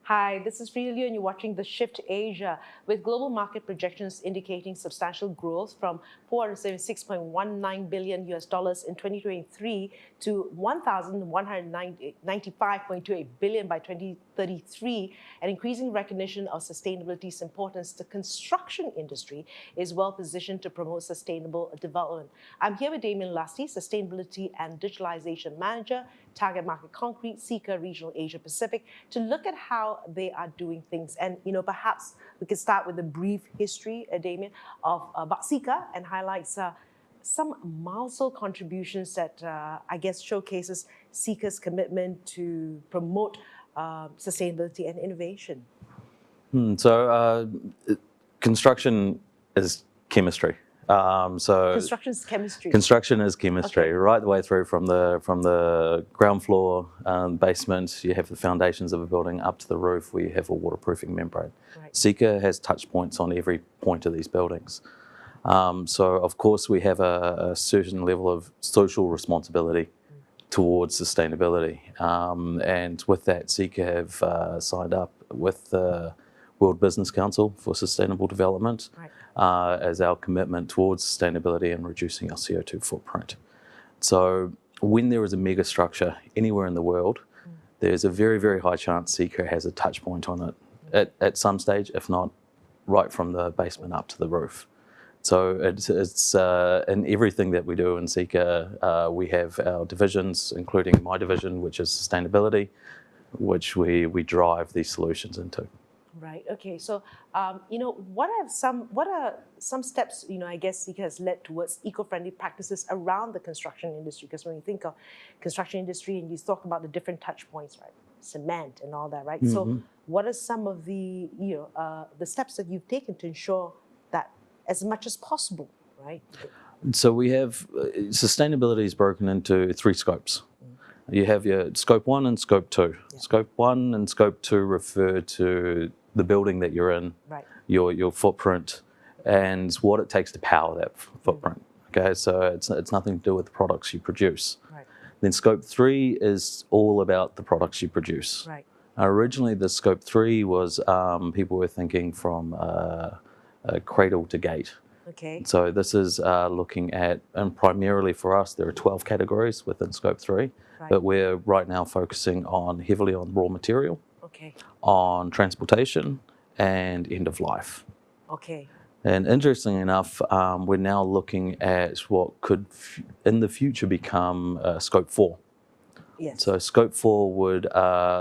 Hi, this is Frida Liu and you're watching The Shift Asia, with global market projections indicating substantial growth from $476.19 billion in 2023 to $1,195.28 billion by 2033, and increasing recognition of sustainability's importance. The construction industry is well positioned to promote sustainable development. I'm here with Damian Lusty, Sustainability and Digitalization Manager, Target Market Concrete, Sika Regional Asia Pacific, to look at how they are doing things. And perhaps we could start with a brief history, Damian, of Sika, and highlights some milestone contributions that I guess showcases Sika's commitment to promote sustainability and innovation. Construction is chemistry. Construction is chemistry. Construction is chemistry, okay. Right the way through from the ground floor, basement. You have the foundations of a building up to the roof, where you have a waterproofing membrane. Right. Sika has touch points on every point of these buildings. So of course we have a certain level of social responsibility towards sustainability, and with that, Sika have signed up with the World Business Council for Sustainable Development, right, as our commitment towards sustainability and reducing our CO2 footprint. So when there is a mega structure anywhere in the world, there's a very, very high chance Sika has a touch point on it at some stage, if not right from the basement up to the roof. So it's in everything that we do in Sika, we have our divisions, including my division, which is sustainability, which we drive these solutions into. Right. Okay. So, what are some steps I guess Sika has led towards eco-friendly practices around the construction industry? Because when you think of construction industry and you talk about the different touch points, right, cement and all that, right? Mm-hmm. So, what are some of the the steps that you've taken to ensure that as much as possible, right? So we have sustainability is broken into 3 scopes. You have your scope 1 and scope 2. Yeah. Scope 1 and scope 2 refer to the building that you're in, right, your footprint, and what it takes to power that footprint. Okay, so it's nothing to do with the products you produce. Right. Then scope 3 is all about the products you produce. Right. Originally, the scope 3 was people were thinking from cradle to gate. Okay. So this is looking at, and primarily for us, there are 12 categories within scope 3. Right. But we're right now focusing heavily on raw material, okay, on transportation, and end of life. Okay. And interestingly enough, we're now looking at what could in the future become scope 4. Yes. So scope 4 would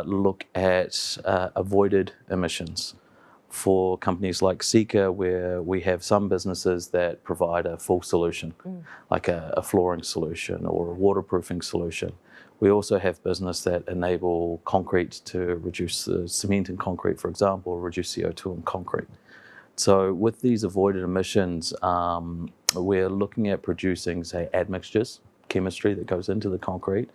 look at avoided emissions for companies like Sika, where we have some businesses that provide a full solution, like a flooring solution or a waterproofing solution. We also have business that enable concrete to reduce the cement in concrete, for example, or reduce CO2 in concrete. So with these avoided emissions, we're looking at producing, say, admixtures, chemistry that goes into the concrete,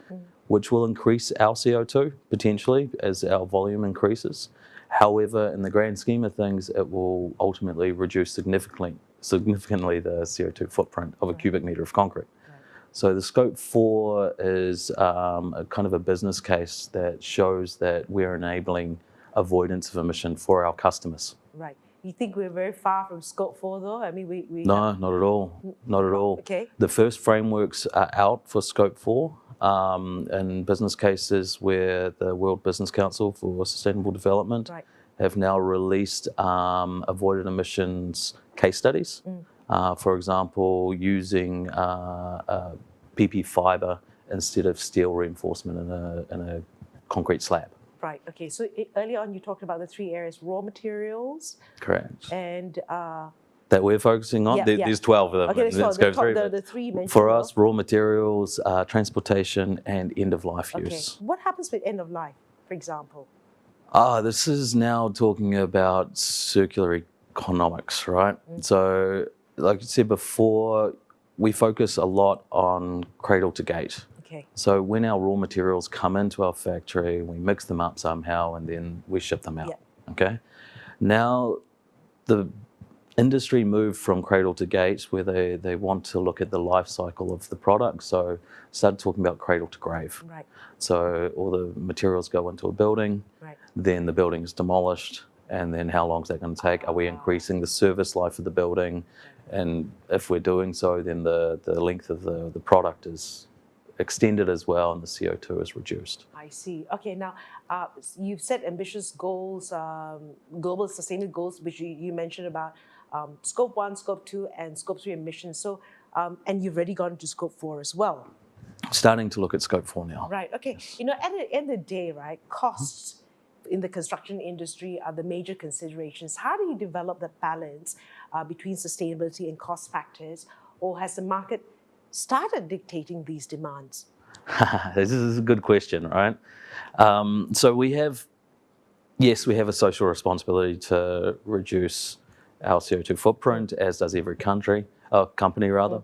which will increase our CO2 potentially as our volume increases. However, in the grand scheme of things, it will ultimately reduce significantly the CO2 footprint of a cubic meter of concrete. So the scope 4 is a kind of a business case that shows that we're enabling avoidance of emission for our customers. Right. You think we're very far from scope 4 though? I mean, No, not at all. Not at all. Okay. The first frameworks are out for scope 4 in business cases where the World Business Council for Sustainable Development, right, have now released avoided emissions case studies. For example, using PP fiber instead of steel reinforcement in a concrete slab. Right. Okay. So earlier on, you talked about the 3 areas: raw materials. Correct. And that we're focusing on. There's 12 of them. Okay, let's go through the 3 mentioned. For us, raw materials, transportation, and end of life use. What happens with end of life, for example? This is now talking about circular economics, right? So, like I said before, we focus a lot on cradle to gate. Okay. So when our raw materials come into our factory, we mix them up somehow and then we ship them out. Yeah. Okay. Now, the industry moved from cradle to gate, where they want to look at the life cycle of the product. So started talking about cradle to grave. Right. So all the materials go into a building, Right. then the building is demolished, and then how long is that going to take? Are we increasing the service life of the building? And if we're doing so, then the length of the product is extended as well, and the CO2 is reduced. I see. Okay, now you've set ambitious goals, global sustainable goals, which you mentioned about Scope 1, Scope 2, and Scope 3 emissions. So, and you've already gone to Scope 4 as well. Starting to look at Scope 4 now. Right, okay. You know, at the end of the day, right, costs in the construction industry are the major considerations. How do you develop the balance between sustainability and cost factors, or has the market started dictating these demands? This is a good question, right? So we have a social responsibility to reduce our CO2 footprint, as does every company rather.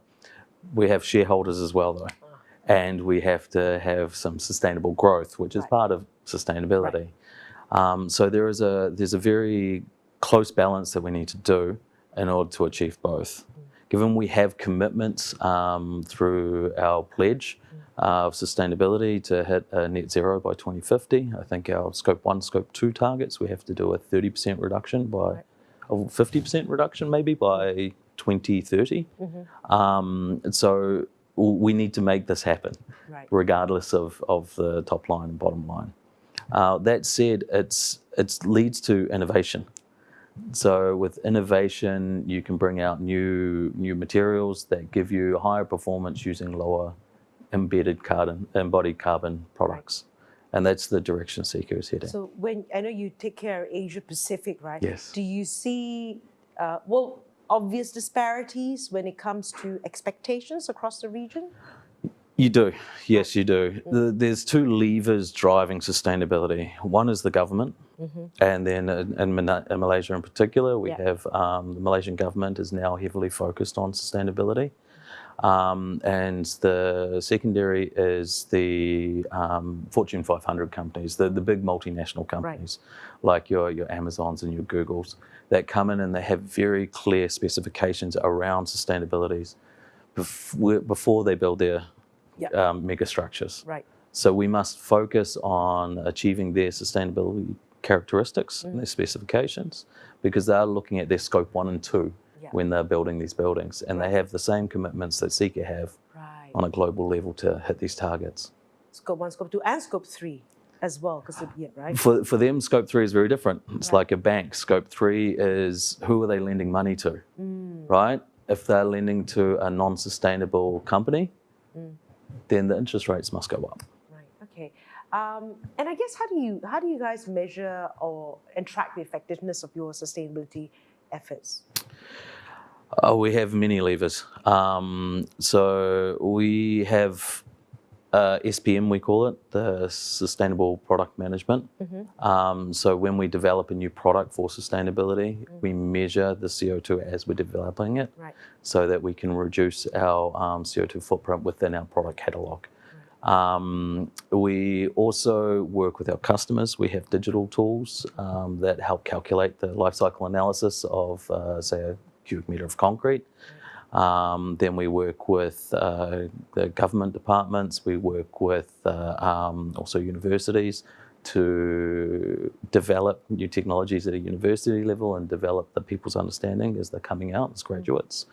We have shareholders as well, though. And we have to have some sustainable growth, which is part of sustainability. So there's a very close balance that we need to do in order to achieve both. Given we have commitments through our pledge of sustainability to hit a net zero by 2050, I think our Scope 1, Scope 2 targets, we have to do a 30% reduction by, or 50% reduction maybe by 2030. So we need to make this happen, regardless of the top line and bottom line. That said, it leads to innovation. So with innovation, you can bring out new materials that give you higher performance using lower embodied carbon products. And that's the direction Sika is heading. So when I know you take care of Asia Pacific, right? Yes. Do you see, obvious disparities when it comes to expectations across the region? You do, yes, you do. There's two levers driving sustainability. One is the government, and then in Malaysia in particular, we have the Malaysian government is now heavily focused on sustainability. And the secondary is the Fortune 500 companies, the big multinational companies, like your Amazons and your Googles, that come in and they have very clear specifications around sustainability before they build their mega structures. So we must focus on achieving their sustainability characteristics and their specifications, because they're looking at their Scope 1 and 2 when they're building these buildings, and they have the same commitments that Sika have on a global level to hit these targets. Scope 1, Scope 2, and Scope 3 as well, because right? For them, Scope 3 is very different. It's like a bank. Scope 3 is who are they lending money to, right? If they're lending to a non-sustainable company, then the interest rates must go up. Right. Okay. And I guess how do you guys measure and track the effectiveness of your sustainability efforts? We have many levers. So we have SPM, we call it, the Sustainable Product Management. So when we develop a new product for sustainability, we measure the CO2 as we're developing it, so that we can reduce our CO2 footprint within our product catalogue. We also work with our customers. We have digital tools that help calculate the life cycle analysis of, say, a cubic metre of concrete. Then we work with the government departments. We work with also universities to develop new technologies at a university level and develop the people's understanding as they're coming out as graduates.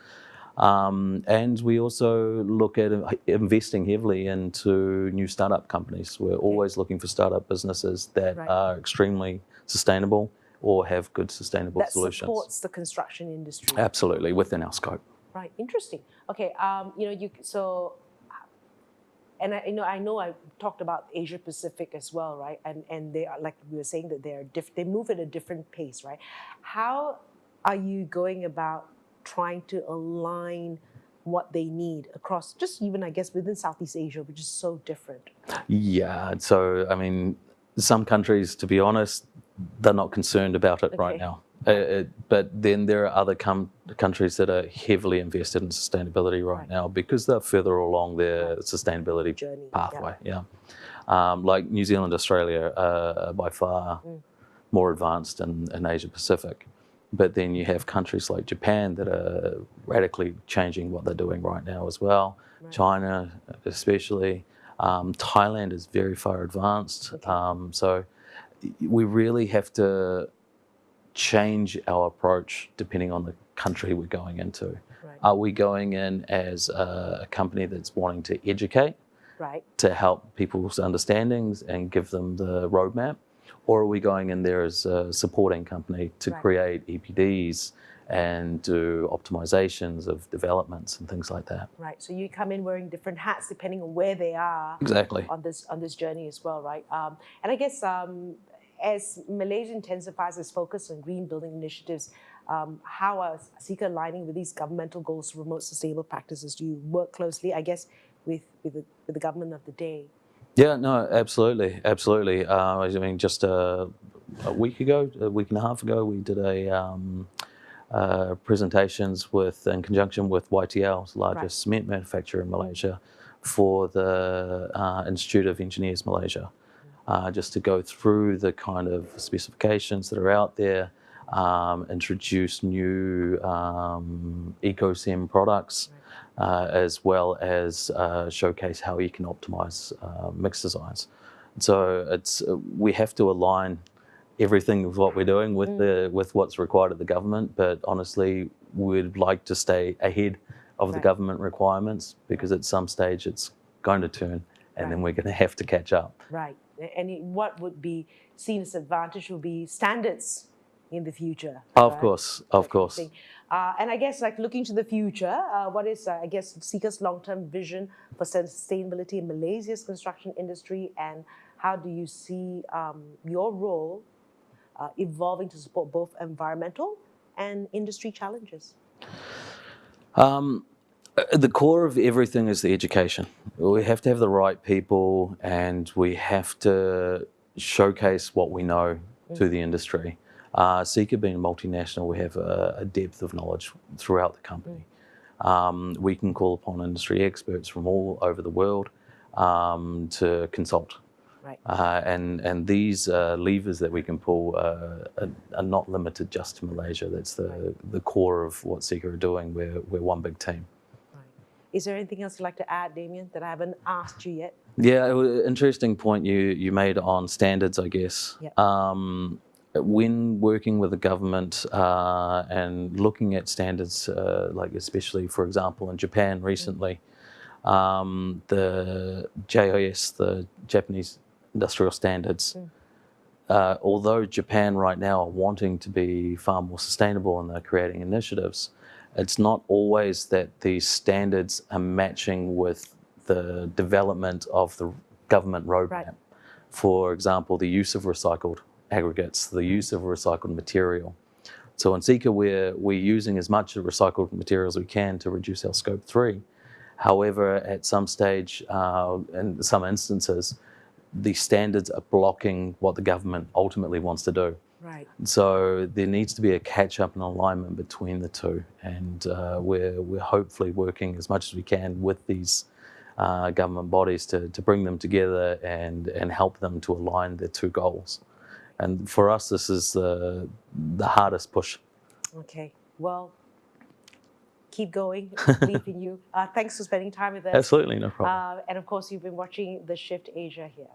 And we also look at investing heavily into new startup companies. We're always looking for startup businesses that are extremely sustainable or have good sustainable solutions. That supports the construction industry. Absolutely, within our scope. Right, interesting. Okay, I know I talked about Asia Pacific as well, right? And they are, like we were saying, that they move at a different pace, right? How are you going about trying to align what they need across, just even, I guess, within Southeast Asia, which is so different? Yeah, so, I mean, some countries, to be honest, they're not concerned about it right now. But then there are other countries that are heavily invested in sustainability right now because they're further along their sustainability journey, pathway. Like New Zealand, Australia are by far more advanced in Asia Pacific. but then you have countries like Japan that are radically changing what they're doing right now as well. Right. China especially. Thailand is very far advanced. Okay. So we really have to change our approach depending on the country we're going into. Right. Are we going in as a company that's wanting to educate, right, to help people's understandings and give them the roadmap? Or are we going in there as a supporting company to right, create EPDs and do optimizations of developments and things like that? Right. So you come in wearing different hats depending on where they are. Exactly. On this journey as well, right? And I guess as Malaysia intensifies its focus on green building initiatives, how are Sika aligning with these governmental goals to promote sustainable practices? Do you work closely, I guess, with the government of the day? Yeah, no, absolutely, absolutely. I mean, just a week and a half ago, we did presentations in conjunction with YTL, the largest right, cement manufacturer in Malaysia, for the Institute of Engineers Malaysia, just to go through the kind of specifications that are out there, introduce new ecosystem products, right, as well as showcase how you can optimize mix designs. So we have to align everything with what we're doing with what's required of the government, but honestly, we'd like to stay ahead of right, the government requirements, because at some stage it's going to turn, and right, then we're going to have to catch up. Right. And what would be seen as advantage would be standards in the future. Of right? course, of course. And I guess, like, looking to the future, what is, I guess, Sika's long-term vision for sustainability in Malaysia's construction industry, and how do you see your role evolving to support both environmental and industry challenges? The core of everything is the education. We have to have the right people, and we have to showcase what we know to the industry. Sika being multinational, we have a depth of knowledge throughout the company. We can call upon industry experts from all over the world to consult. Right. And these levers that we can pull are not limited just to Malaysia. That's the core of what Sika are doing. We're one big team. Right. Is there anything else you'd like to add, Damian, that I haven't asked you yet? Yeah, interesting point you made on standards, I guess. Yep. When working with the government and looking at standards, like especially, for example, in Japan recently, the JIS, the Japanese Industrial Standards, although Japan right now are wanting to be far more sustainable and they're creating initiatives, it's not always that these standards are matching with the development of the government roadmap. Right. For example, the use of recycled aggregates, the use of recycled material. So in Sika, we're using as much recycled material as we can to reduce our Scope 3. However, at some stage, in some instances, the standards are blocking what the government ultimately wants to do. Right. So there needs to be a catch-up and alignment between the two, and we're hopefully working as much as we can with these government bodies to bring them together and help them to align their two goals. And for us, this is the hardest push. Okay, well, keep going. I believe in you. Thanks for spending time with us. Absolutely, no problem. And of course, you've been watching The Shift Asia here.